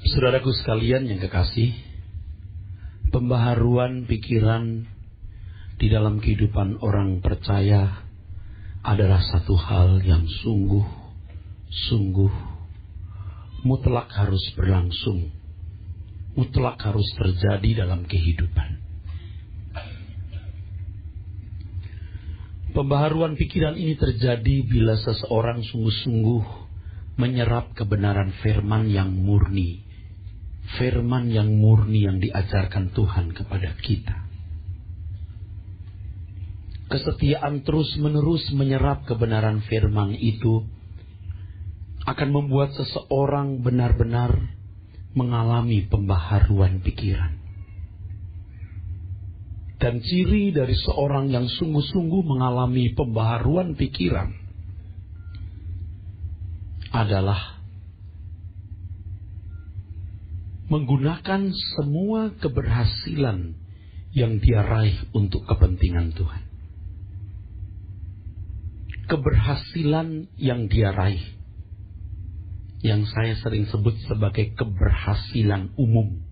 Saudaraku sekalian yang kekasih, pembaharuan pikiran di dalam kehidupan orang percaya adalah satu hal yang sungguh mutlak harus berlangsung, mutlak harus terjadi dalam kehidupan. Pembaharuan pikiran ini terjadi bila seseorang sungguh-sungguh menyerap kebenaran firman yang murni. Firman yang murni yang diajarkan Tuhan kepada kita. Kesetiaan terus-menerus menyerap kebenaran firman itu akan membuat seseorang benar-benar mengalami pembaharuan pikiran. Dan ciri dari seorang yang sungguh-sungguh mengalami pembaharuan pikiran adalah menggunakan semua keberhasilan yang dia raih untuk kepentingan Tuhan. Keberhasilan yang dia raih, yang saya sering sebut sebagai keberhasilan umum.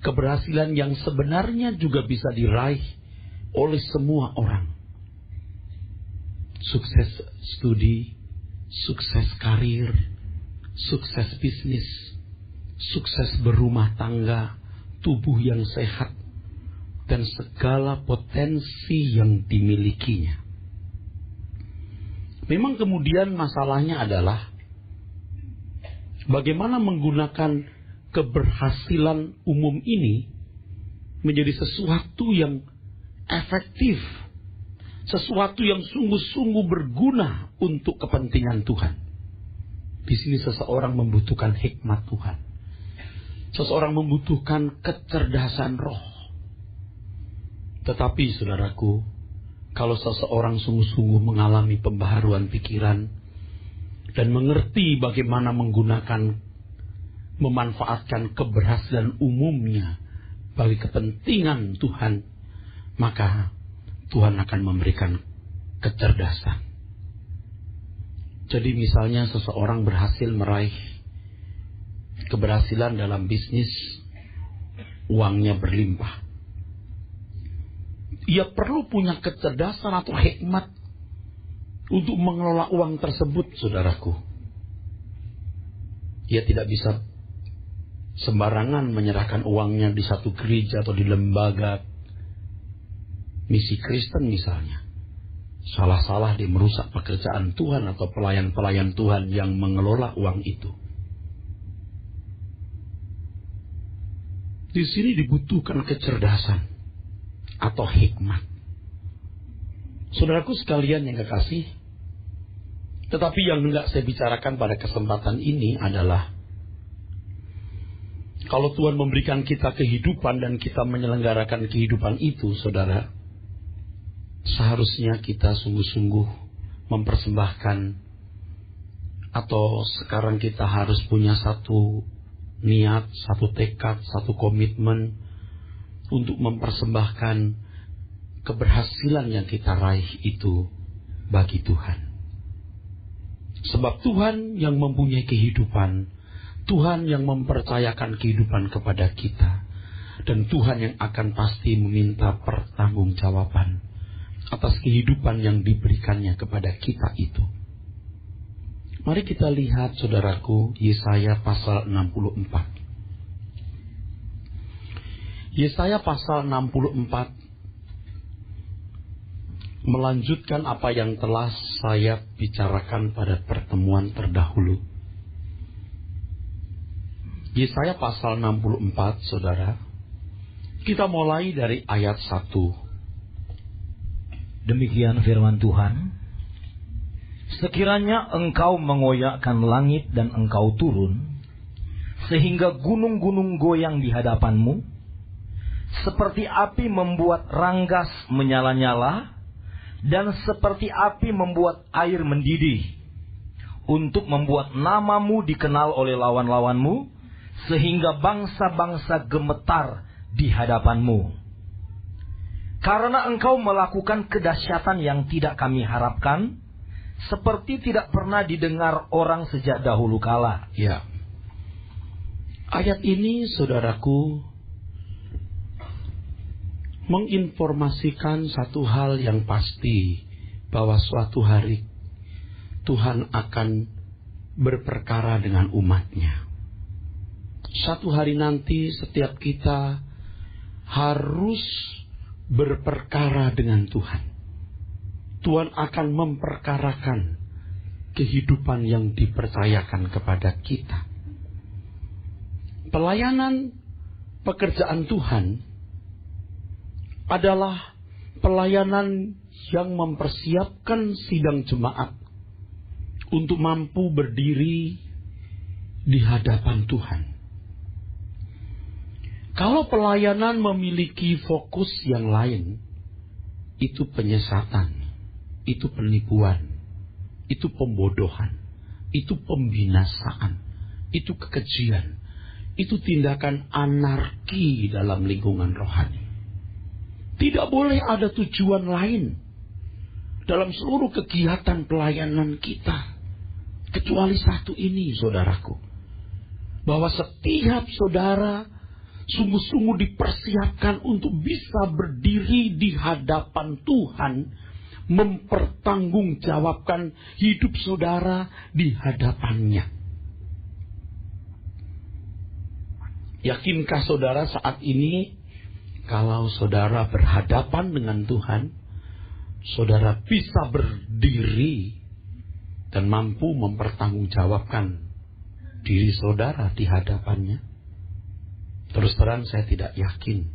Keberhasilan yang sebenarnya juga bisa diraih oleh semua orang. Sukses studi, sukses karir, sukses bisnis, sukses berumah tangga, tubuh yang sehat, dan segala potensi yang dimilikinya. Memang kemudian masalahnya adalah bagaimana menggunakan keberhasilan umum ini menjadi sesuatu yang efektif, sesuatu yang sungguh-sungguh berguna untuk kepentingan Tuhan. Di sini seseorang membutuhkan hikmat Tuhan. Seseorang membutuhkan kecerdasan roh. Tetapi saudaraku, kalau seseorang sungguh-sungguh mengalami pembaharuan pikiran dan mengerti bagaimana memanfaatkan keberhasilan umumnya bagi kepentingan Tuhan, maka Tuhan akan memberikan kecerdasan. Jadi misalnya seseorang berhasil meraih keberhasilan dalam bisnis, uangnya berlimpah. Ia perlu punya kecerdasan atau hikmat untuk mengelola uang tersebut, saudaraku. Ia tidak bisa sembarangan menyerahkan uangnya di satu gereja atau di lembaga misi Kristen misalnya. Salah-salah dia merusak pekerjaan Tuhan atau pelayan-pelayan Tuhan yang mengelola uang itu. Di sini dibutuhkan kecerdasan atau hikmat. Saudaraku sekalian yang kekasih, tetapi yang hendak saya bicarakan pada kesempatan ini adalah kalau Tuhan memberikan kita kehidupan dan kita menyelenggarakan kehidupan itu, saudara, seharusnya kita sungguh-sungguh mempersembahkan, atau sekarang kita harus punya satu niat, satu tekad, satu komitmen untuk mempersembahkan keberhasilan yang kita raih itu bagi Tuhan. Sebab Tuhan yang mempunyai kehidupan, Tuhan yang mempercayakan kehidupan kepada kita, dan Tuhan yang akan pasti meminta pertanggungjawaban atas kehidupan yang diberikannya kepada kita itu. Mari kita lihat, saudaraku, Yesaya pasal 64. Yesaya pasal 64 melanjutkan apa yang telah saya bicarakan pada pertemuan terdahulu. Yesaya pasal 64, saudara. Kita mulai dari ayat 1. Demikian firman Tuhan. Sekiranya engkau mengoyakkan langit dan engkau turun, sehingga gunung-gunung goyang di hadapanmu, seperti api membuat ranggas menyala-nyala, dan seperti api membuat air mendidih, untuk membuat namamu dikenal oleh lawan-lawanmu, sehingga bangsa-bangsa gemetar di hadapanmu. Karena engkau melakukan kedahsyatan yang tidak kami harapkan, seperti tidak pernah didengar orang sejak dahulu kala. Ya. Ayat ini, saudaraku, menginformasikan satu hal yang pasti, bahwa suatu hari Tuhan akan berperkara dengan umatnya. Suatu hari nanti setiap kita harus berperkara dengan Tuhan. Tuhan akan memperkarakan kehidupan yang dipercayakan kepada kita. Pelayanan pekerjaan Tuhan adalah pelayanan yang mempersiapkan sidang jemaat untuk mampu berdiri di hadapan Tuhan. Kalau pelayanan memiliki fokus yang lain, itu penyesatan, itu penipuan, itu pembodohan, itu pembinasaan, itu kekejian, itu tindakan anarki dalam lingkungan rohani. Tidak boleh ada tujuan lain dalam seluruh kegiatan pelayanan kita, kecuali satu ini, saudaraku. Bahwa setiap saudara sungguh-sungguh dipersiapkan untuk bisa berdiri di hadapan Tuhan, mempertanggungjawabkan hidup saudara di hadapannya. Yakinkah saudara saat ini, kalau saudara berhadapan dengan Tuhan, saudara bisa berdiri dan mampu mempertanggungjawabkan diri saudara di hadapannya? Terus terang saya tidak yakin.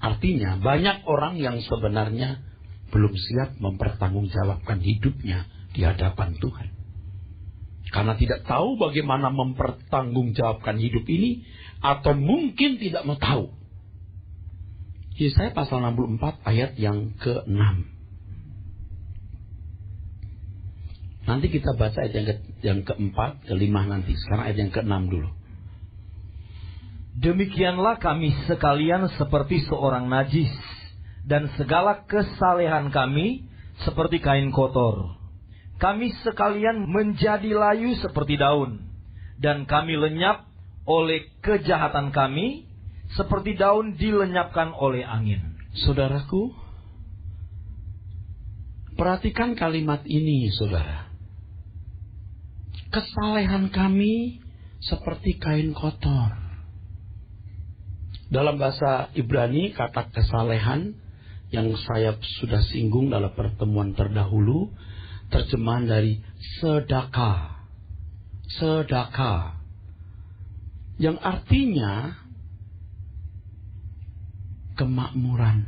Artinya banyak orang yang sebenarnya belum siap mempertanggungjawabkan hidupnya di hadapan Tuhan. Karena tidak tahu bagaimana mempertanggungjawabkan hidup ini, atau mungkin tidak mau tahu. Yesaya pasal 64 ayat yang ke-6. Nanti kita baca ayat yang ke-4, ke-5 nanti. Sekarang ayat yang ke-6 dulu. Demikianlah kami sekalian seperti seorang najis, dan segala kesalehan kami seperti kain kotor. Kami sekalian menjadi layu seperti daun, dan kami lenyap oleh kejahatan kami, seperti daun dilenyapkan oleh angin. Saudaraku, perhatikan kalimat ini, saudara. Kesalehan kami seperti kain kotor. Dalam bahasa Ibrani, kata kesalehan yang saya sudah singgung dalam pertemuan terdahulu, terjemahan dari sedekah. Sedekah. Yang artinya kemakmuran.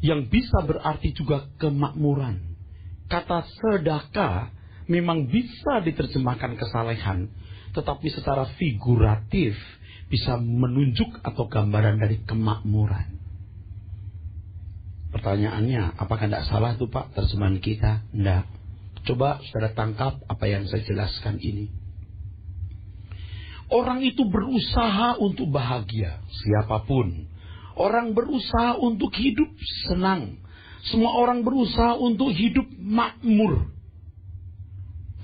Yang bisa berarti juga kemakmuran. Kata sedekah memang bisa diterjemahkan kesalehan, tetapi secara figuratif bisa menunjuk atau gambaran dari kemakmuran. Pertanyaannya, apakah tidak salah itu Pak terjemahan kita? Tidak. Coba saudara tangkap apa yang saya jelaskan ini. Orang itu berusaha untuk bahagia, siapapun. Orang berusaha untuk hidup senang. Semua orang berusaha untuk hidup makmur.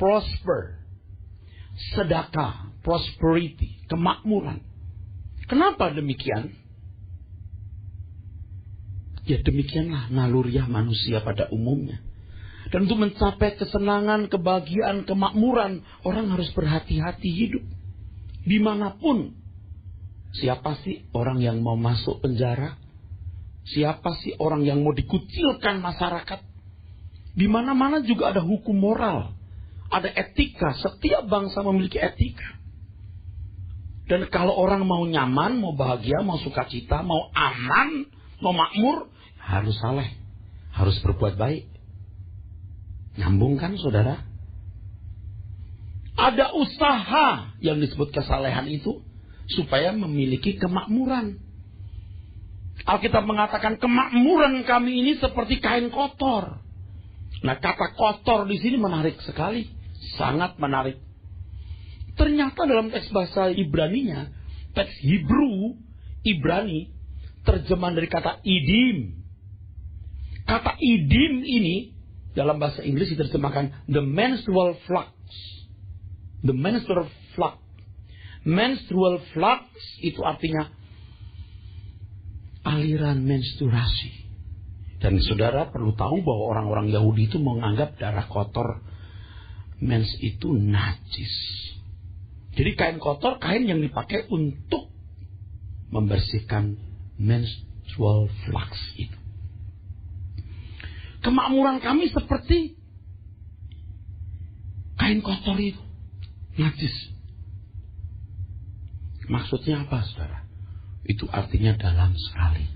Prosper. Sedekah, prosperity, kemakmuran. Kenapa demikian? Ya demikianlah naluriah manusia pada umumnya. Dan untuk mencapai kesenangan, kebahagiaan, kemakmuran, orang harus berhati-hati hidup. Dimanapun. Siapa sih orang yang mau masuk penjara? Siapa sih orang yang mau dikucilkan masyarakat? Di mana-mana juga ada hukum moral. Ada etika. Setiap bangsa memiliki etika. Dan kalau orang mau nyaman, mau bahagia, mau sukacita, mau aman, mau makmur, harus saleh. Harus berbuat baik. Nyambung kan saudara? Ada usaha yang disebut kesalehan itu supaya memiliki kemakmuran. Alkitab mengatakan kemakmuran kami ini seperti kain kotor. Nah, kata kotor di sini menarik sekali, sangat menarik. Ternyata dalam teks bahasa Ibraninya, teks Hebrew Ibrani, terjemahan dari kata idim. Kata idim ini dalam bahasa Inggris diterjemahkan the menstrual flux. The menstrual flux. Menstrual flux itu artinya aliran menstruasi. Dan saudara perlu tahu bahwa orang-orang Yahudi itu menganggap darah kotor mens itu najis. Jadi kain kotor, kain yang dipakai untuk membersihkan menstrual flux itu. Kemakmuran kami seperti kain kotor itu, najis. Maksudnya apa, saudara? Itu artinya dalam sekali.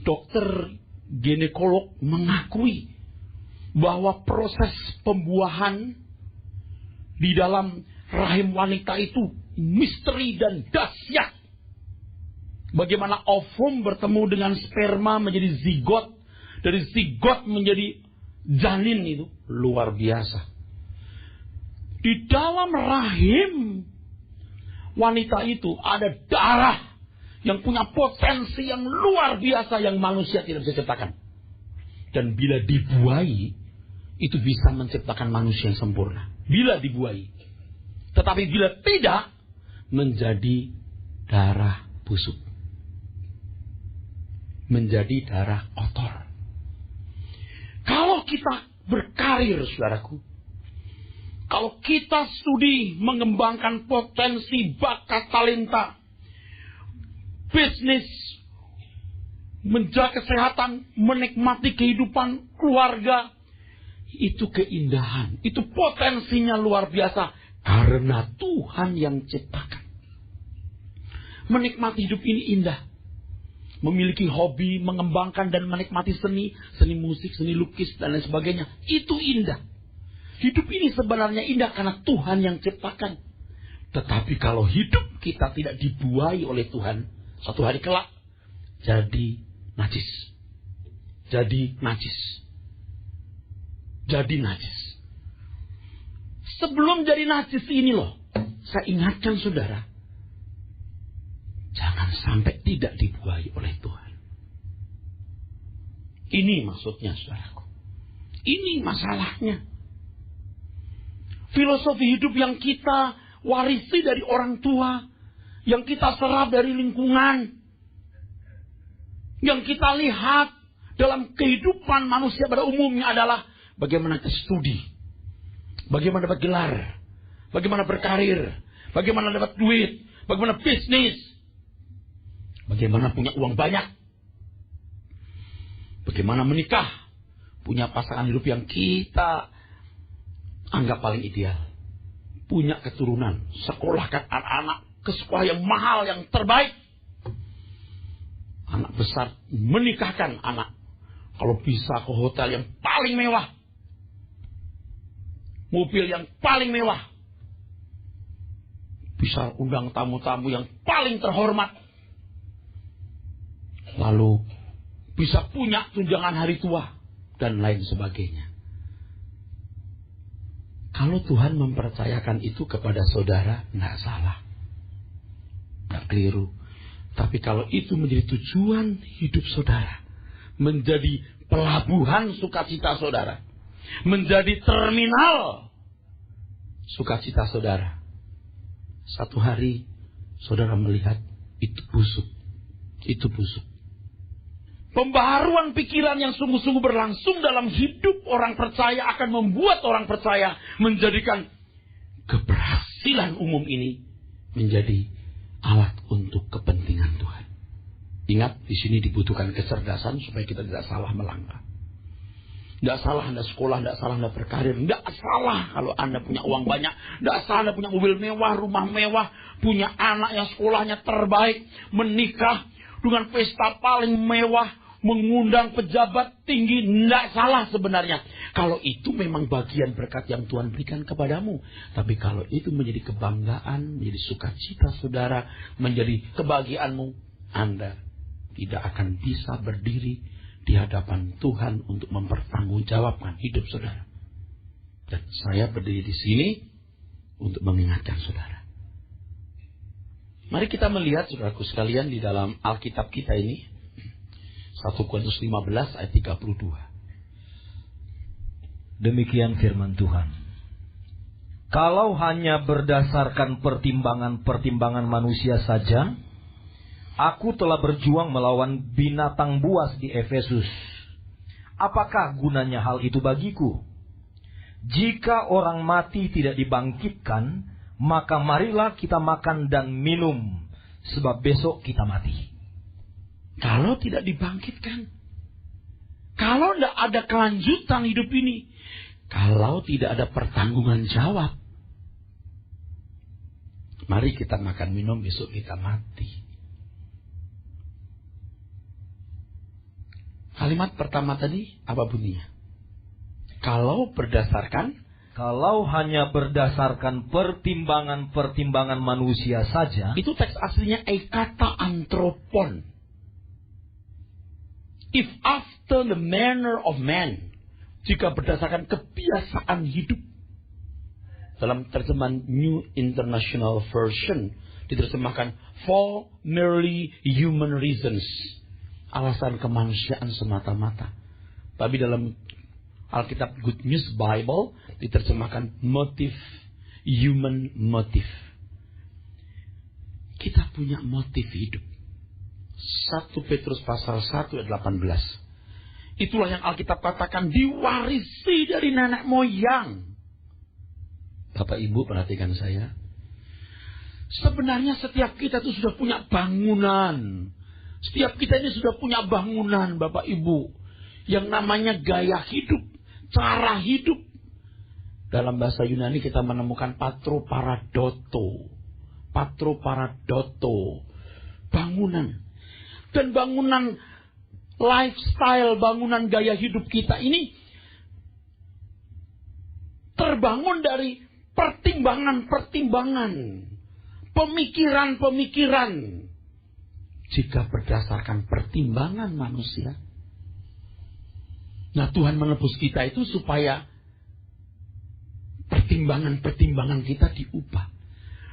Dokter ginekolog mengakui bahwa proses pembuahan di dalam rahim wanita itu misteri dan dahsyat. Bagaimana ovum bertemu dengan sperma menjadi zigot, dari zigot menjadi janin, itu luar biasa. Di dalam rahim wanita itu ada darah yang punya potensi yang luar biasa yang manusia tidak bisa ciptakan. Dan bila dibuai, itu bisa menciptakan manusia yang sempurna. Bila dibuai. Tetapi bila tidak, menjadi darah busuk. Menjadi darah kotor. Kalau kita berkarir, saudaraku, kalau kita studi mengembangkan potensi, bakat, talenta, bisnis, menjaga kesehatan, menikmati kehidupan keluarga, itu keindahan, itu potensinya luar biasa karena Tuhan yang ciptakan. Menikmati hidup ini indah. Memiliki hobi, mengembangkan dan menikmati seni musik, seni lukis dan lain sebagainya, itu indah. Hidup ini sebenarnya indah karena Tuhan yang ciptakan. Tetapi kalau hidup kita tidak dibuai oleh Tuhan, satu hari kelak jadi najis. Jadi najis. Jadi najis. Sebelum jadi najis ini loh, saya ingatkan saudara, jangan sampai tidak dibuai oleh Tuhan. Ini maksudnya, saudaraku. Ini masalahnya. Filosofi hidup yang kita warisi dari orang tua, yang kita serap dari lingkungan, yang kita lihat dalam kehidupan manusia pada umumnya adalah bagaimana studi, bagaimana dapat gelar, bagaimana berkarir, bagaimana dapat duit, bagaimana bisnis, bagaimana punya uang banyak, bagaimana menikah, punya pasangan hidup yang kita anggap paling ideal, punya keturunan, sekolahkan anak-anak ke sekolah yang mahal, yang terbaik. Anak besar, menikahkan anak. Kalau bisa ke hotel yang paling mewah. Mobil yang paling mewah. Bisa undang tamu-tamu yang paling terhormat. Lalu bisa punya tunjangan hari tua. Dan lain sebagainya. Kalau Tuhan mempercayakan itu kepada saudara, nggak salah. Nggak keliru. Tapi kalau itu menjadi tujuan hidup saudara, menjadi pelabuhan sukacita saudara, menjadi terminal sukacita saudara, satu hari saudara melihat itu busuk. Itu busuk. Pembaharuan pikiran yang sungguh-sungguh berlangsung dalam hidup orang percaya akan membuat orang percaya menjadikan keberhasilan umum ini menjadi alat untuk kepentingan Tuhan. Ingat, di sini dibutuhkan kecerdasan supaya kita tidak salah melangkah. Tidak salah Anda sekolah, tidak salah Anda berkarir, tidak salah kalau Anda punya uang banyak, tidak salah Anda punya mobil mewah, rumah mewah, punya anak yang sekolahnya terbaik, menikah dengan pesta paling mewah, mengundang pejabat tinggi, tidak salah sebenarnya. Kalau itu memang bagian berkat yang Tuhan berikan kepadamu. Tapi kalau itu menjadi kebanggaan, menjadi sukacita saudara, menjadi kebahagiaanmu, Anda tidak akan bisa berdiri di hadapan Tuhan untuk mempertanggungjawabkan hidup saudara. Dan saya berdiri di sini untuk mengingatkan saudara. Mari kita melihat saudaraku sekalian di dalam Alkitab kita ini. 1 Korintus 15 ayat 32. Demikian firman Tuhan. Kalau hanya berdasarkan pertimbangan-pertimbangan manusia saja, aku telah berjuang melawan binatang buas di Efesus. Apakah gunanya hal itu bagiku? Jika orang mati tidak dibangkitkan, maka marilah kita makan dan minum, sebab besok kita mati. Kalau tidak dibangkitkan, kalau tidak ada kelanjutan hidup ini, kalau tidak ada pertanggungan jawab, mari kita makan minum, besok kita mati. Kalimat pertama tadi apa bunyinya? Kalau hanya berdasarkan pertimbangan-pertimbangan manusia saja. Itu teks aslinya ekata antropon. If after the manner of man. Jika berdasarkan kebiasaan hidup. Dalam terjemahan New International Version diterjemahkan for merely human reasons. Alasan kemanusiaan semata-mata. Tapi dalam Alkitab Good News Bible diterjemahkan motif, human motive. Kita punya motif hidup. 1 Petrus pasal 1 ayat 18. Itulah yang Alkitab katakan diwarisi dari nenek moyang. Bapak Ibu perhatikan saya. Sebenarnya setiap kita itu sudah punya bangunan. Setiap kita ini sudah punya bangunan Bapak Ibu. Yang namanya gaya hidup. Cara hidup. Dalam bahasa Yunani kita menemukan patro paradoto. Patro paradoto. Bangunan. Dan bangunan lifestyle, bangunan gaya hidup kita ini terbangun dari pertimbangan-pertimbangan. Pemikiran-pemikiran. Jika berdasarkan pertimbangan manusia. Nah, Tuhan menebus kita itu supaya pertimbangan-pertimbangan kita diubah.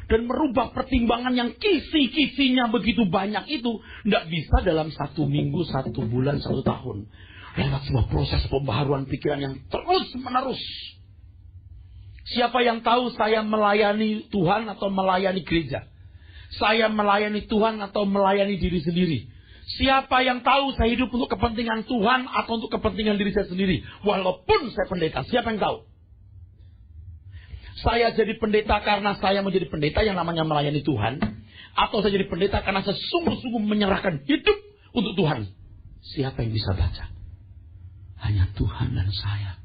Dan merubah pertimbangan yang kisi-kisinya begitu banyak itu. Tidak bisa dalam 1 minggu, 1 bulan, 1 tahun. Lewat sebuah proses pembaharuan pikiran yang terus menerus. Siapa yang tahu saya melayani Tuhan atau melayani gereja? Saya melayani Tuhan atau melayani diri sendiri? Siapa yang tahu saya hidup untuk kepentingan Tuhan atau untuk kepentingan diri saya sendiri? Walaupun saya pendeta, siapa yang tahu? Saya jadi pendeta karena saya menjadi pendeta yang namanya melayani Tuhan. Atau saya jadi pendeta karena saya sungguh-sungguh menyerahkan hidup untuk Tuhan. Siapa yang bisa baca? Hanya Tuhan dan saya.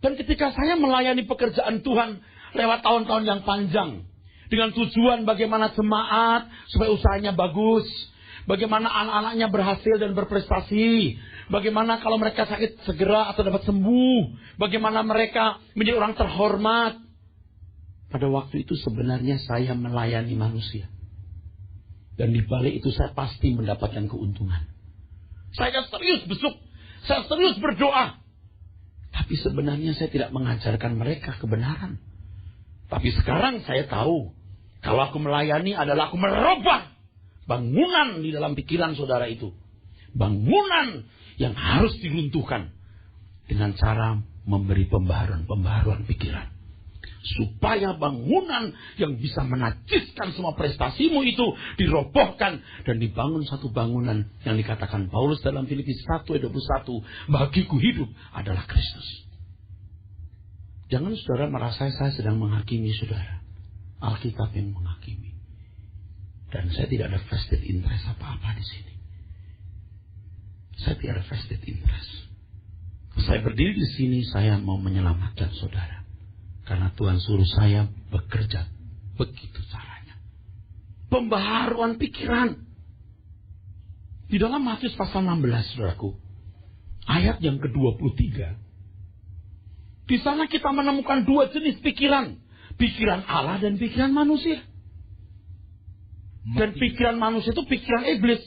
Dan ketika saya melayani pekerjaan Tuhan lewat tahun-tahun yang panjang. Dengan tujuan bagaimana jemaat supaya usahanya bagus. Bagaimana anak-anaknya berhasil dan berprestasi. Bagaimana kalau mereka sakit segera atau dapat sembuh. Bagaimana mereka menjadi orang terhormat. Pada waktu itu sebenarnya saya melayani manusia. Dan di balik itu saya pasti mendapatkan keuntungan. Saya serius besuk. Saya serius berdoa. Tapi sebenarnya saya tidak mengajarkan mereka kebenaran. Tapi sekarang saya tahu. Kalau aku melayani adalah aku merubah bangunan di dalam pikiran saudara itu. Bangunan yang harus diruntuhkan. Dengan cara memberi pembaharuan pikiran. Supaya bangunan yang bisa menajiskan semua prestasimu itu dirobohkan. Dan dibangun satu bangunan yang dikatakan Paulus dalam Filipi 1 ayat 21. Bagiku hidup adalah Kristus. Jangan saudara merasa saya sedang menghakimi saudara. Alkitab yang menghakimi. Dan saya tidak ada vested interest apa-apa di sini. Saya tidak ada vested interest. Saya berdiri di sini, saya mau menyelamatkan saudara. Karena Tuhan suruh saya bekerja. Begitu caranya. Pembaharuan pikiran. Di dalam Matius pasal 16, saudaraku. Ayat yang ke-23. Di sana kita menemukan 2 jenis pikiran. Pikiran Allah dan pikiran manusia. Dan pikiran manusia itu pikiran iblis.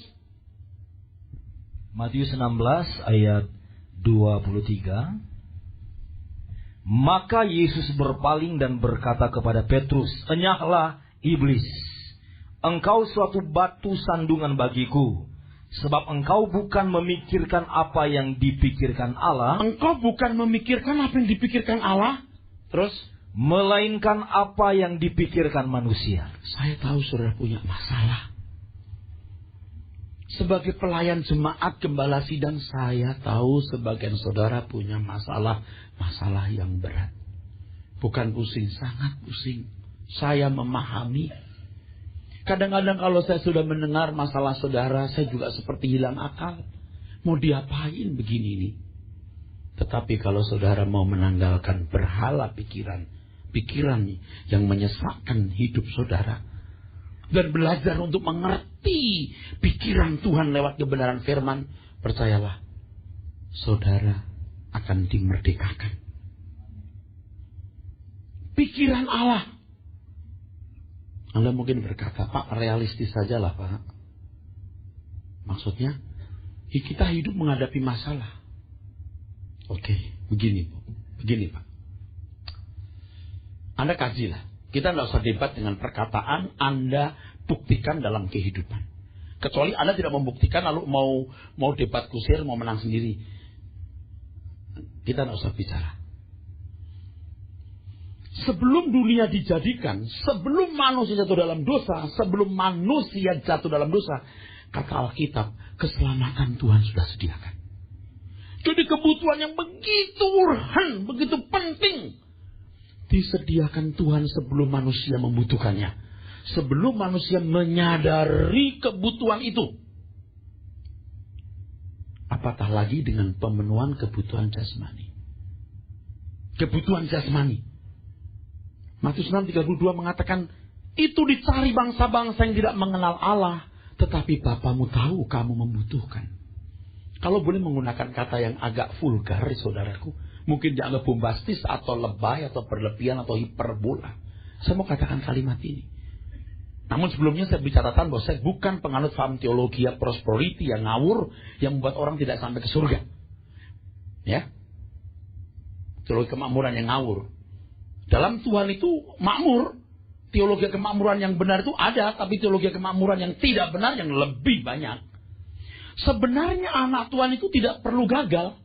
Matius 16 ayat 23. Maka Yesus berpaling dan berkata kepada Petrus, "Enyahlah iblis, engkau suatu batu sandungan bagiku, sebab engkau bukan memikirkan apa yang dipikirkan Allah." Engkau bukan memikirkan apa yang dipikirkan Allah. Terus, melainkan apa yang dipikirkan manusia. Saya tahu saudara punya masalah. Sebagai pelayan jemaat gembala sidang, saya tahu sebagian saudara punya masalah yang berat. Bukan pusing, sangat pusing. Saya memahami. Kadang-kadang kalau saya sudah mendengar masalah saudara, saya juga seperti hilang akal. Mau diapain begini ini? Tetapi kalau saudara mau menanggalkan berhala pikiran yang menyesakkan hidup saudara, dan belajar untuk mengerti pikiran Tuhan lewat kebenaran firman, percayalah, saudara akan dimerdekakan. Pikiran Allah. Anda mungkin berkata, Pak, realistis sajalah, Pak. Maksudnya, kita hidup menghadapi masalah. Oke, begini Pak. Anda kajilah. Kita tidak usah debat dengan perkataan, Anda buktikan dalam kehidupan. Kecuali Anda tidak membuktikan lalu mau debat kusir, mau menang sendiri. Kita tidak usah bicara. Sebelum dunia dijadikan, sebelum manusia jatuh dalam dosa, kata Alkitab, keselamatan Tuhan sudah sediakan. Jadi kebutuhan yang begitu urgen, begitu penting, disediakan Tuhan sebelum manusia membutuhkannya. Sebelum manusia menyadari kebutuhan itu. Apatah lagi dengan pemenuhan kebutuhan jasmani. Kebutuhan jasmani. Matius 6:32 mengatakan, itu dicari bangsa-bangsa yang tidak mengenal Allah, tetapi Bapamu tahu kamu membutuhkan. Kalau boleh menggunakan kata yang agak vulgar, saudaraku, mungkin dianggap bombastis atau lebay atau berlebihan atau hiperbola, saya mau katakan kalimat ini. Namun sebelumnya saya bicarkan bahwa saya bukan penganut paham teologi prosperity yang ngawur, yang membuat orang tidak sampai ke surga. Ya, teologi kemakmuran yang ngawur. Dalam Tuhan itu makmur. Teologi kemakmuran yang benar itu ada, tapi teologi kemakmuran yang tidak benar yang lebih banyak. Sebenarnya anak Tuhan itu tidak perlu gagal.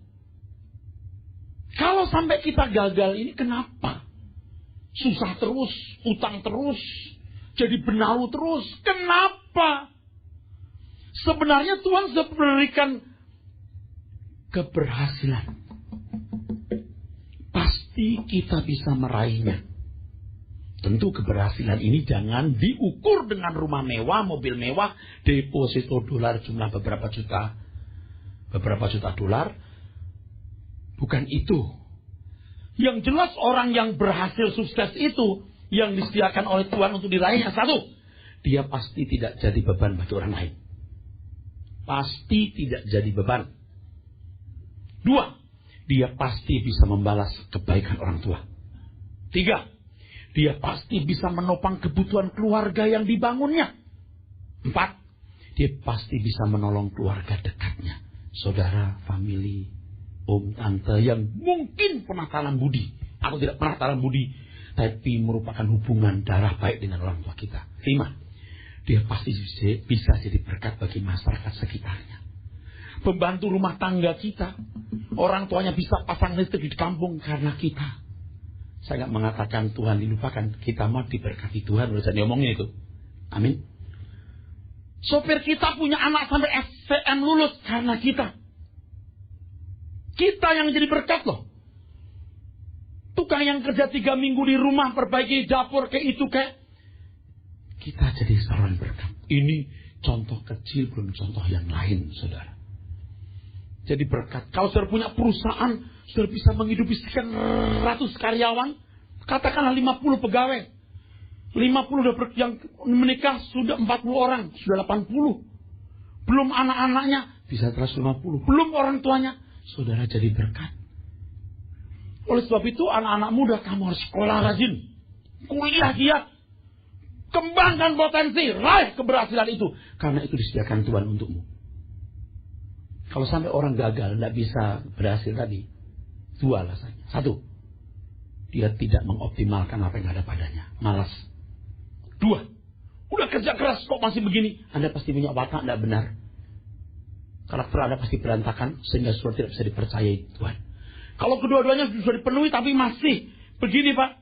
Kalau sampai kita gagal ini kenapa? Susah terus, utang terus, jadi benalu terus. Kenapa? Sebenarnya Tuhan sudah memberikan keberhasilan. Pasti kita bisa meraihnya. Tentu keberhasilan ini jangan diukur dengan rumah mewah, mobil mewah, deposito dolar jumlah beberapa juta dolar. Bukan itu. Yang jelas orang yang berhasil sukses itu, yang disediakan oleh Tuhan untuk diraihnya, satu, dia pasti tidak jadi beban bagi orang lain. Pasti tidak jadi beban. Dua, dia pasti bisa membalas kebaikan orang tua. Tiga, dia pasti bisa menopang kebutuhan keluarga yang dibangunnya. Empat, dia pasti bisa menolong keluarga dekatnya. Saudara, family, om, tante yang mungkin pernah tanam budi atau tidak pernah tanam budi, tapi merupakan hubungan darah baik dengan orang tua kita. Lima, dia pasti bisa jadi berkat bagi masyarakat sekitarnya. Pembantu rumah tangga kita, orang tuanya bisa pasang listrik di kampung karena kita. Saya nggak mengatakan Tuhan dilupakan, kita mau diberkati Tuhan, udah saya ngomongin itu. Amin. Sopir kita punya anak sampai SPM lulus karena kita. Kita yang jadi berkat loh. Tukang yang kerja 3 minggu di rumah, perbaiki dapur kayak itu kayak. Kita jadi saluran berkat. Ini contoh kecil, belum contoh yang lain, saudara. Jadi berkat. Kalau saudara punya perusahaan, saudara bisa menghidupi sekian ratus karyawan, katakanlah 50 pegawai. 50 yang menikah sudah 40 orang, sudah 80. Belum anak-anaknya, bisa 150. Belum orang tuanya, saudara jadi berkat. Oleh sebab itu, anak-anak muda, kamu harus sekolah rajin. Kuliah giat. Kembangkan potensi, raih keberhasilan itu. Karena itu disediakan Tuhan untukmu. Kalau sampai orang gagal, tidak bisa berhasil tadi, dua alasannya. Satu, dia tidak mengoptimalkan apa yang ada padanya. Malas. Dua, udah kerja keras kok masih begini. Anda pasti punya watak tidak benar. Karakter Anda pasti berantakan, sehingga sudah tidak bisa dipercayai Tuhan. Kalau kedua-duanya sudah dipenuhi, tapi masih begini Pak.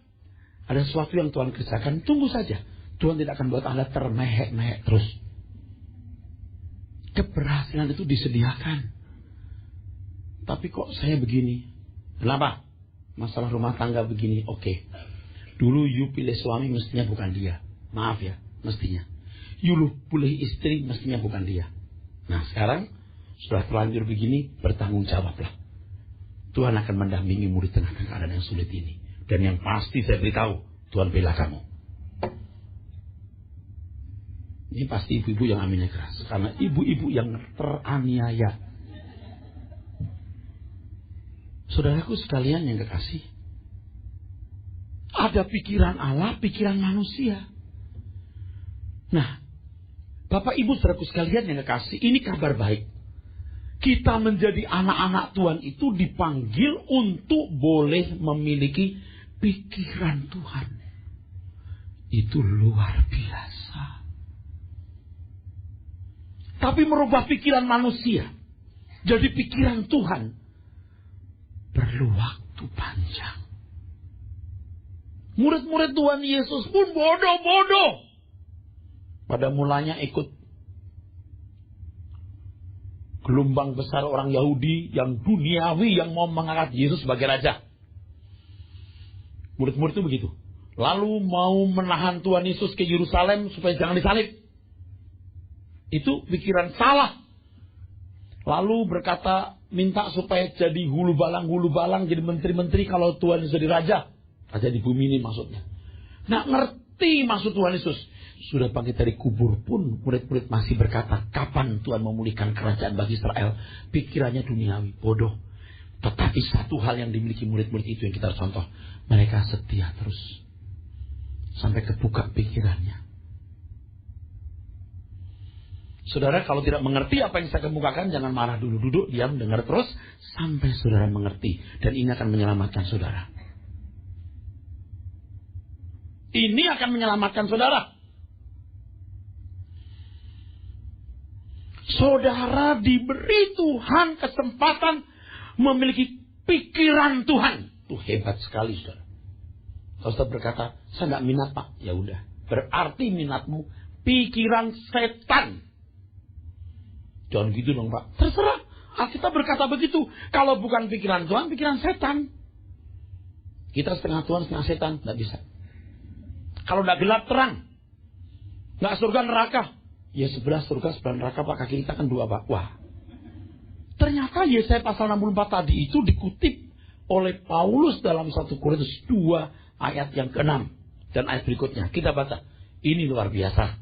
Ada sesuatu yang Tuhan kerjakan, tunggu saja. Tuhan tidak akan buat Anda termehek-mehek terus. Keberhasilan itu disediakan. Tapi kok saya begini? Kenapa? Masalah rumah tangga begini, oke. Dulu you pilih suami, mestinya bukan dia. Maaf ya, mestinya. You pilih istri, mestinya bukan dia. Nah sekarang, sudah terlanjur begini, bertanggung jawablah. Tuhan akan mendampingimu di tengah keadaan yang sulit ini. Dan yang pasti saya beritahu, Tuhan bela kamu. Ini pasti ibu-ibu yang aminnya keras. Karena ibu-ibu yang teraniaya. Saudaraku sekalian yang kekasih. Ada pikiran Allah, pikiran manusia. Nah, Bapak Ibu saudaraku sekalian yang kekasih, ini kabar baik. Kita menjadi anak-anak Tuhan itu dipanggil untuk boleh memiliki pikiran Tuhan. Itu luar biasa. Tapi merubah pikiran manusia jadi pikiran Tuhan perlu waktu panjang. Murid-murid Tuhan Yesus pun bodoh-bodoh. Pada mulanya ikut gelombang besar orang Yahudi yang duniawi yang mau mengangkat Yesus sebagai raja. Murid-murid itu begitu. Lalu mau menahan Tuhan Yesus ke Yerusalem supaya jangan disalib. Itu pikiran salah. Lalu berkata minta supaya jadi hulu balang, jadi menteri-menteri kalau Tuhan Yesus jadi raja. Raja di bumi ini maksudnya. Nah ngerti maksud Tuhan Yesus. Sudah bangkit dari kubur pun murid-murid masih berkata, kapan Tuhan memulihkan kerajaan bagi Israel? Pikirannya duniawi, bodoh. Tetapi satu hal yang dimiliki murid-murid itu yang kita harus contoh. Mereka setia terus. Sampai kebuka pikirannya. Saudara kalau tidak mengerti apa yang saya kemukakan, jangan marah dulu. Duduk, diam, dengar terus. Sampai saudara mengerti. Dan ini akan menyelamatkan saudara. Ini akan menyelamatkan saudara. Saudara diberi Tuhan kesempatan memiliki pikiran Tuhan. Itu hebat sekali saudara. Kalau saudara berkata, saya nggak minat Pak. Ya udah. Berarti minatmu pikiran setan. Jangan gitu dong Pak. Terserah. Alkitab berkata begitu. Kalau bukan pikiran Tuhan, pikiran setan. Kita setengah Tuhan, setengah setan. Nggak bisa. Kalau nggak gelap terang. Nggak surga neraka. Ya sebelah surga, sebelah neraka Pak. Kaki kita kan dua Pak. Wah. Ternyata Yesaya pasal 64 tadi itu dikutip oleh Paulus dalam 1 Korintus 2 ayat yang ke-6. Dan ayat berikutnya. Kita baca. Ini luar biasa.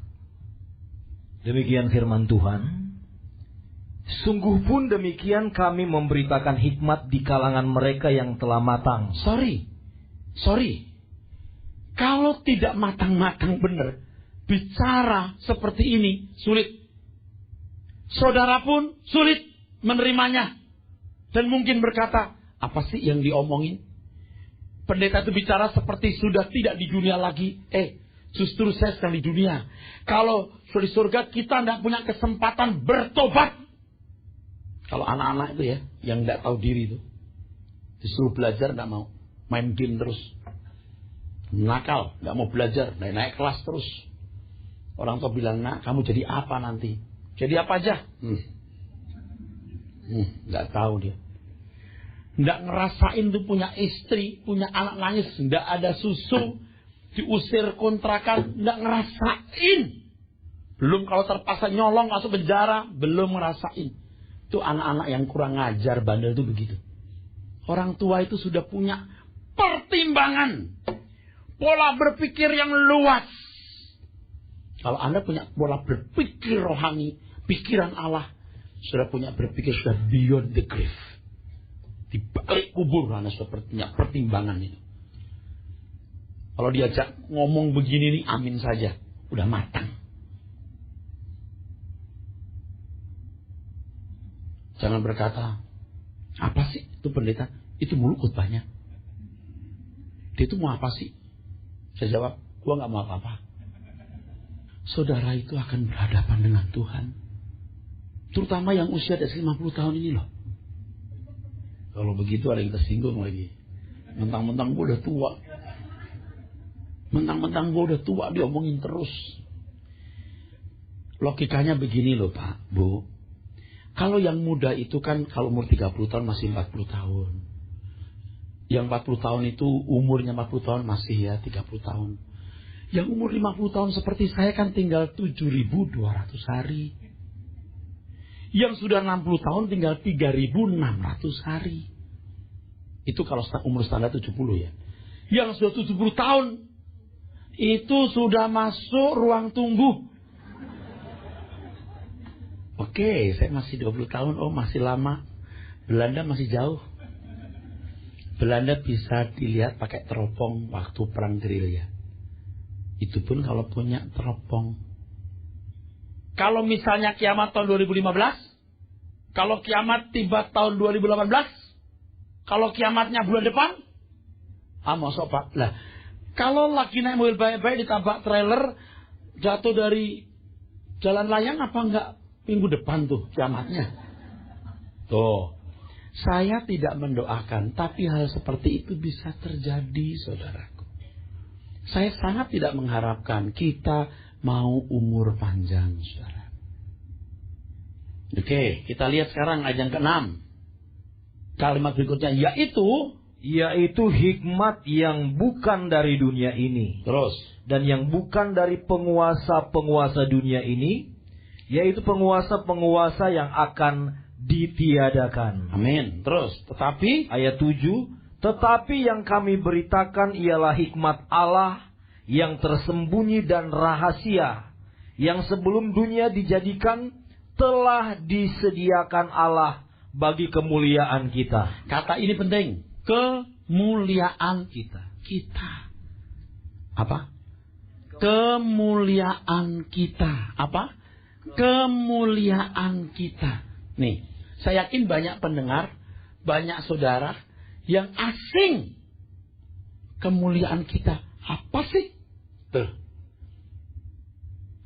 Demikian firman Tuhan. Sungguh pun demikian kami memberitakan hikmat di kalangan mereka yang telah matang. Sorry. Kalau tidak matang-matang benar, bicara seperti ini sulit. Saudara pun sulit menerimanya. Dan mungkin berkata, apa sih yang diomongin? Pendeta itu bicara seperti sudah tidak di dunia lagi. Justru saya sedang di dunia. Kalau di surga kita tidak punya kesempatan bertobat. Kalau anak-anak itu ya, yang tidak tahu diri itu, disuruh belajar tidak mau, main game terus, nakal, tidak mau belajar, naik kelas terus. Orang tua bilang, nak kamu jadi apa nanti? Jadi apa aja? Nggak tahu dia. Nggak ngerasain tuh punya istri, punya anak nangis, nggak ada susu, diusir kontrakan, nggak ngerasain. Belum kalau terpaksa nyolong masuk penjara, belum ngerasain. Itu anak-anak yang kurang ngajar, bandel itu begitu. Orang tua itu sudah punya pertimbangan, pola berpikir yang luas. Kalau Anda punya pola berpikir rohani, pikiran Allah, sudah punya berpikir sudah beyond the grave. Di balik kubur Anda sudah punya pertimbangan itu. Kalau diajak ngomong begini nih, amin saja. Udah matang. Jangan berkata, apa sih itu pendeta? Itu mulu khotbahnya. Dia itu mau apa sih? Saya jawab, gua gak mau apa-apa. Saudara itu akan berhadapan dengan Tuhan. Terutama yang usia di atas 50 tahun ini loh. Kalau begitu ada yang tersinggung lagi. Mentang-mentang gue udah tua. Mentang-mentang gue udah tua diomongin terus. Logikanya begini loh Pak, Bu. Kalau yang muda itu kan kalau umur 30 tahun masih 40 tahun. Yang 40 tahun itu umurnya 40 tahun masih ya 30 tahun. Yang umur 50 tahun seperti saya kan tinggal 7.200 hari. Yang sudah 60 tahun tinggal 3.600 hari. Itu kalau umur standar 70 ya. Yang sudah 70 tahun itu sudah masuk ruang tunggu. Oke, saya masih 20 tahun. Oh, masih lama. Belanda masih jauh. Belanda bisa dilihat pakai teropong waktu perang gerilya. Itu pun kalau punya teropong. Kalau misalnya kiamat tahun 2015, kalau kiamat tiba tahun 2018, kalau kiamatnya bulan depan, masuk Pak. Lah, kalau lagi naik mobil baik-baik ditabrak trailer, jatuh dari jalan layang apa enggak? Minggu depan tuh kiamatnya. Tuh. Saya tidak mendoakan, tapi hal seperti itu bisa terjadi, saudaraku. Saya sangat tidak mengharapkan kita mau umur panjang, saudara. Oke, kita lihat sekarang ayat yang ke-6. Kalimat berikutnya, yaitu hikmat yang bukan dari dunia ini. Terus. Dan yang bukan dari penguasa-penguasa dunia ini, yaitu penguasa-penguasa yang akan ditiadakan. Amin. Terus, tetapi ayat 7, tetapi yang kami beritakan ialah hikmat Allah yang tersembunyi dan rahasia, yang sebelum dunia dijadikan telah disediakan Allah bagi kemuliaan kita. Kata ini penting. Kemuliaan kita. Apa? Kemuliaan kita. Apa? Kemuliaan kita. Nih, saya yakin banyak pendengar, banyak saudara yang asing kemuliaan kita. Apa sih?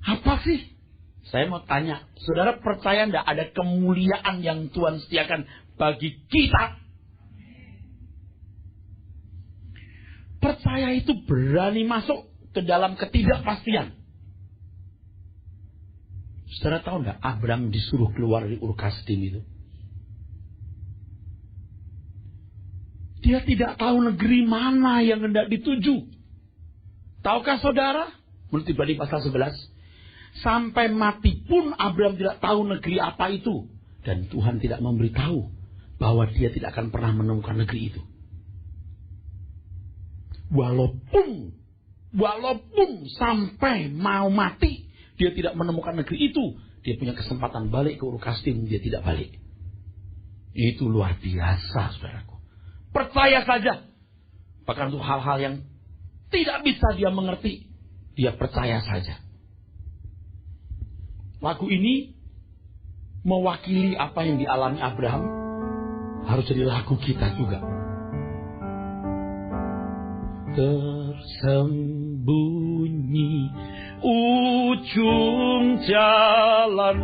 Apa sih? Saya mau tanya, saudara percaya enggak ada kemuliaan yang Tuhan sediakan bagi kita? Percaya itu berani masuk ke dalam ketidakpastian. Saudara tahu enggak Abraham disuruh keluar dari Ur Kasdim itu? Dia tidak tahu negeri mana yang hendak dituju. Tahukah saudara? Menurut Ibrani pasal 11. Sampai mati pun Abraham tidak tahu negeri apa itu. Dan Tuhan tidak memberitahu bahwa dia tidak akan pernah menemukan negeri itu. Walaupun sampai mau mati, dia tidak menemukan negeri itu. Dia punya kesempatan balik ke Ur Kasdim, dia tidak balik. Itu luar biasa, saudaraku. Percaya saja. Bahkan untuk hal-hal yang tidak bisa dia mengerti, dia percaya saja. Lagu ini mewakili apa yang dialami Abraham, harus jadi lagu kita juga. Tersembunyi ujung jalan,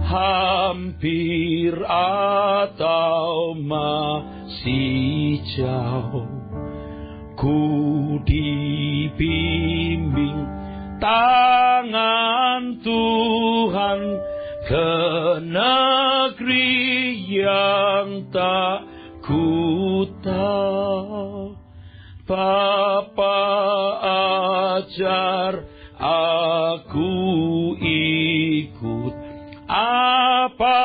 hampir atau masih jauh, ku dibimbing tangan Tuhan ke negeri yang tak ku tahu. Bapa ajar aku ikut, apa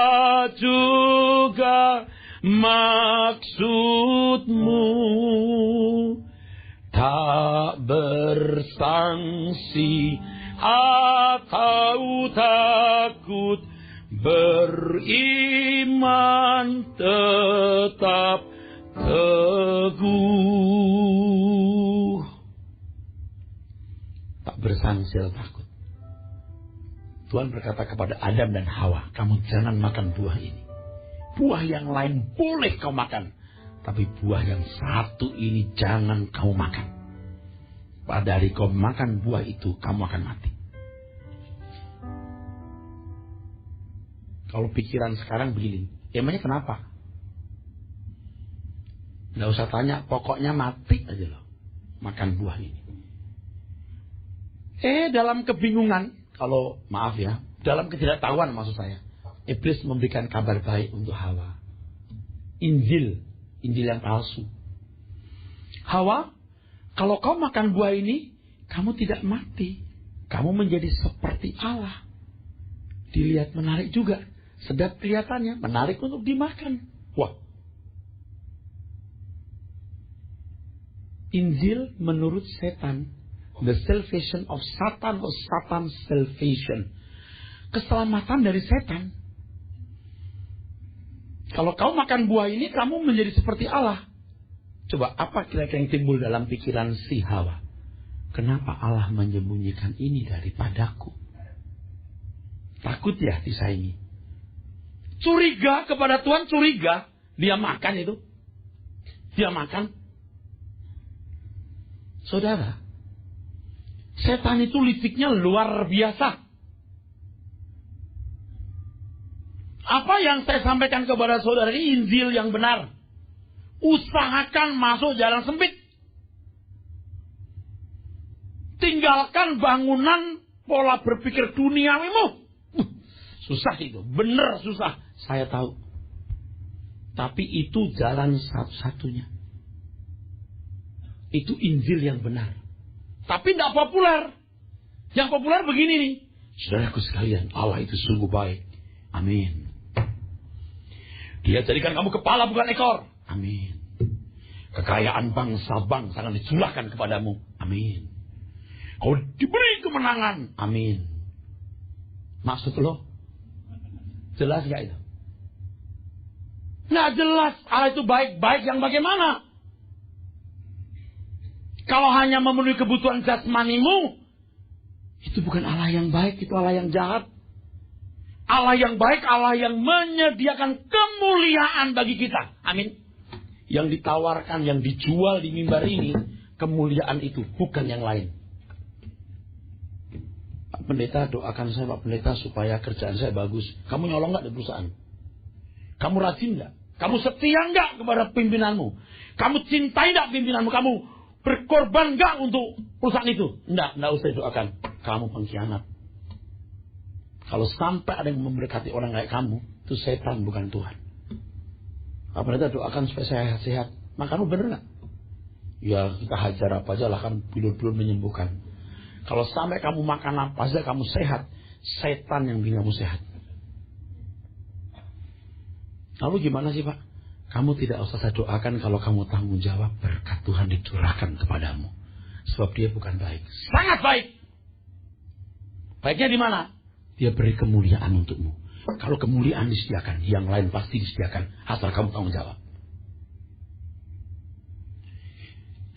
juga maksudmu, tak bersangsi atau takut, beriman tetap teguh. Tak bersangsi atau takut. Tuhan berkata kepada Adam dan Hawa, kamu jangan makan buah ini. Buah yang lain boleh kau makan, tapi buah yang satu ini jangan kau makan. Pada hari kau makan buah itu, kamu akan mati. Kalau pikiran sekarang begini, emangnya kenapa? Nggak usah tanya, pokoknya mati aja loh. Makan buah ini. Dalam kebingungan, kalau maaf ya, dalam ketidaktahuan maksud saya, iblis memberikan kabar baik untuk Hawa. Injil yang palsu. Hawa, kalau kau makan buah ini, kamu tidak mati. Kamu menjadi seperti Allah. Dilihat menarik juga. Sedap kelihatannya, menarik untuk dimakan. Wah. Injil menurut setan. The salvation of Satan or Satan's salvation. Keselamatan dari setan. Kalau kau makan buah ini, kamu menjadi seperti Allah. Coba, apa kira-kira yang timbul dalam pikiran si Hawa? Kenapa Allah menyembunyikan ini daripadaku? Takut ya disaingi. Curiga kepada Tuhan, curiga. Dia makan itu. Dia makan. Saudara, setan itu lisiknya luar biasa. Apa yang saya sampaikan kepada saudara ini Injil yang benar. Usahakan masuk jalan sempit. Tinggalkan bangunan pola berpikir duniawimu. Susah itu, benar susah. Saya tahu. Tapi itu jalan satu-satunya. Itu Injil yang benar. Tapi tidak populer. Yang populer begini nih. Saudaraku sekalian, Allah itu sungguh baik. Amin. Dia jadikan kamu kepala bukan ekor. Amin. Kekayaan bangsa-bangsa akan dicurahkan kepadamu. Amin. Kau diberi kemenangan. Amin. Maksud lo? Jelas gak itu? Nggak jelas. Allah itu baik-baik yang bagaimana? Kalau hanya memenuhi kebutuhan jasmanimu, itu bukan Allah yang baik, itu Allah yang jahat. Allah yang baik, Allah yang menyediakan kemuliaan bagi kita. Amin. Yang ditawarkan, yang dijual di mimbar ini, kemuliaan itu, bukan yang lain. Pak Pendeta, doakan saya Pak Pendeta supaya kerjaan saya bagus. Kamu nyolong nggak di perusahaan? Kamu rajin nggak? Kamu setia nggak kepada pimpinanmu? Kamu cintai nggak pimpinanmu? Kamu berkorban nggak untuk perusahaan itu? Nggak usah doakan. Kamu pengkhianat. Kalau sampai ada yang memberkati orang kayak kamu, itu setan bukan Tuhan. Pak Pendeta doakan supaya saya sehat. Makanmu bener nggak? Ya kita hajar apa aja lah, kan pilur-pilur menyembuhkan. Kalau sampai kamu makan apa aja kamu sehat, setan yang bikin kamu sehat. Lalu gimana sih Pak? Kamu tidak usah saya doakan kalau kamu tanggung jawab berkat Tuhan dicurahkan kepadamu. Sebab dia bukan baik. Sangat baik. Baiknya di mana? Dia beri kemuliaan untukmu. Kalau kemuliaan disediakan, yang lain pasti disediakan. Asal kamu tanggung jawab.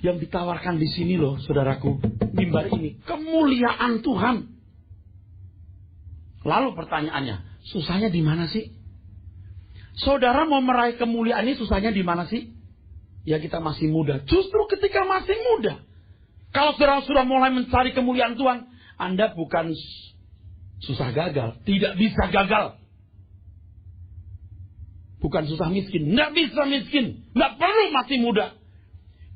Yang ditawarkan di sini loh, saudaraku, mimbar ini, kemuliaan Tuhan. Lalu pertanyaannya, susahnya di mana sih? Saudara mau meraih kemuliaan ini susahnya di mana sih? Ya kita masih muda. Justru ketika masih muda. Kalau saudara sudah mulai mencari kemuliaan Tuhan, Anda bukan susah gagal. Tidak bisa gagal. Bukan susah miskin. Tidak bisa miskin. Tidak perlu masih muda.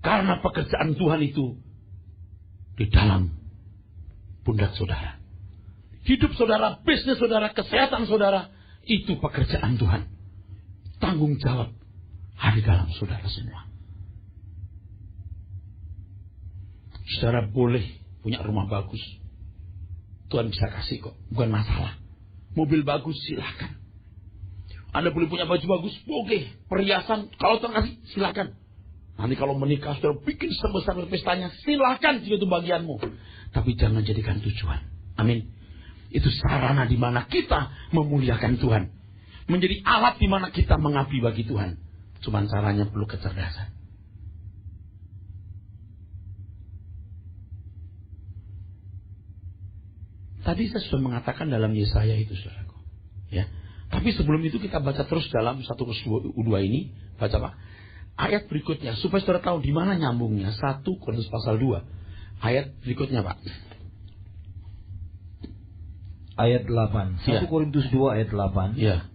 Karena pekerjaan Tuhan itu di dalam pundak saudara. Hidup saudara, bisnis saudara, kesehatan saudara, itu pekerjaan Tuhan. Tanggung jawab ada di dalam saudara semua. Saudara boleh punya rumah bagus. Tuhan bisa kasih kok, bukan masalah. Mobil bagus silakan. Anda boleh punya baju bagus, boleh. Perhiasan, kalau Tuhan kasih silakan. Nanti kalau menikah saudara bikin sebesar pestanya, silakan jika itu bagianmu. Tapi jangan jadikan tujuan. Amin. Itu sarana di mana kita memuliakan Tuhan. Menjadi alat di mana kita mengabdi bagi Tuhan. Cuman caranya perlu kecerdasan. Tadi saya sudah mengatakan dalam Yesaya itu, saudaraku. Ya. Tapi sebelum itu kita baca terus dalam 1 Korintus 2 ini. Baca Pak. Ayat berikutnya. Supaya saudara tahu di mana nyambungnya. 1 Korintus pasal 2. Ayat berikutnya Pak. Ayat 8. 1 Korintus 2 ayat 8. Ya.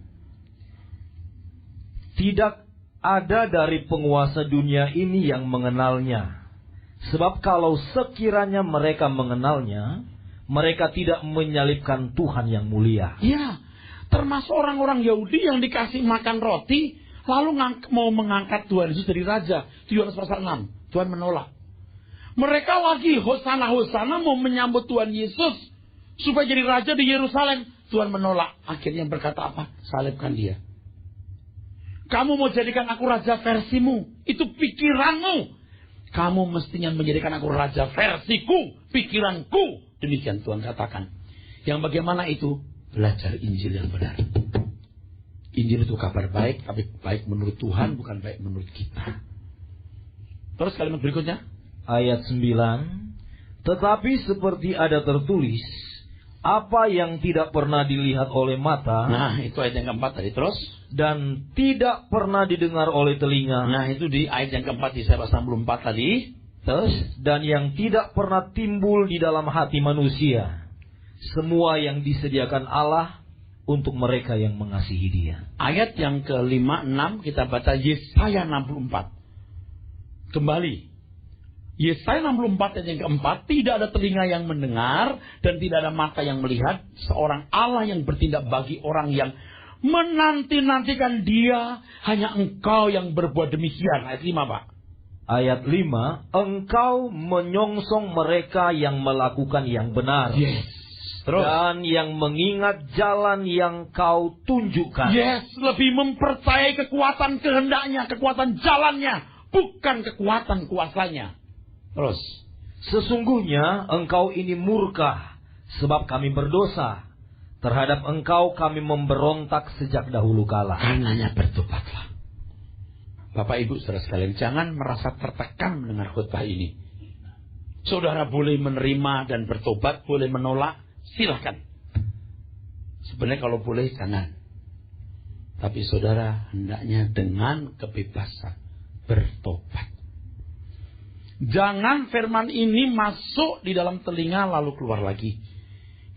Tidak ada dari penguasa dunia ini yang mengenalnya. Sebab kalau sekiranya mereka mengenalnya, mereka tidak menyalibkan Tuhan yang mulia. Ya, termasuk orang-orang Yahudi yang dikasih makan roti, lalu mau mengangkat Tuhan Yesus dari raja. Di Yohanes pasal 6, Tuhan menolak. Mereka lagi hosana-hosana mau menyambut Tuhan Yesus supaya jadi raja di Yerusalem. Tuhan menolak. Akhirnya berkata apa? Salibkan dia. Kamu mau jadikan aku raja versimu. Itu pikiranmu. Kamu mestinya menjadikan aku raja versiku, pikiranku. Demikian Tuhan katakan. Yang bagaimana itu? Belajar Injil yang benar. Injil itu kabar baik, tapi baik menurut Tuhan, bukan baik menurut kita. Terus kalimat berikutnya. Ayat 9. Tetapi seperti ada tertulis, apa yang tidak pernah dilihat oleh mata. Nah, itu ayat yang keempat tadi. Terus. Dan tidak pernah didengar oleh telinga. Nah, itu di ayat yang keempat di Yesaya 64 tadi. Terus. Dan yang tidak pernah timbul di dalam hati manusia. Semua yang disediakan Allah untuk mereka yang mengasihi Dia. Ayat yang ke-5, 6 kita baca Yesaya 64. Kembali. Yesaya 64 ayat yang keempat. Tidak ada telinga yang mendengar dan tidak ada mata yang melihat seorang Allah yang bertindak bagi orang yang menanti-nantikan Dia. Hanya Engkau yang berbuat demikian. Ayat 5, Pak. Ayat 5. Engkau menyongsong mereka yang melakukan yang benar. Yes. Terus. Dan yang mengingat jalan yang Kau tunjukkan. Yes. Lebih mempercayai kekuatan kehendaknya, kekuatan jalannya, bukan kekuatan kuasanya. Terus. Sesungguhnya Engkau ini murka sebab kami berdosa. Terhadap Engkau kami memberontak sejak dahulu kala. Karenanya bertobatlah. Bapak Ibu saudara sekalian, jangan merasa tertekan mendengar khotbah ini. Saudara boleh menerima dan bertobat, boleh menolak, silakan. Sebenarnya kalau boleh jangan. Tapi saudara hendaknya dengan kebebasan bertobat. Jangan firman ini masuk di dalam telinga lalu keluar lagi.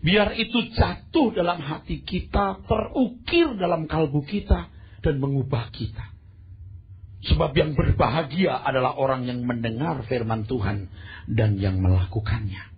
Biar itu jatuh dalam hati kita, terukir dalam kalbu kita, dan mengubah kita. Sebab yang berbahagia adalah orang yang mendengar firman Tuhan dan yang melakukannya.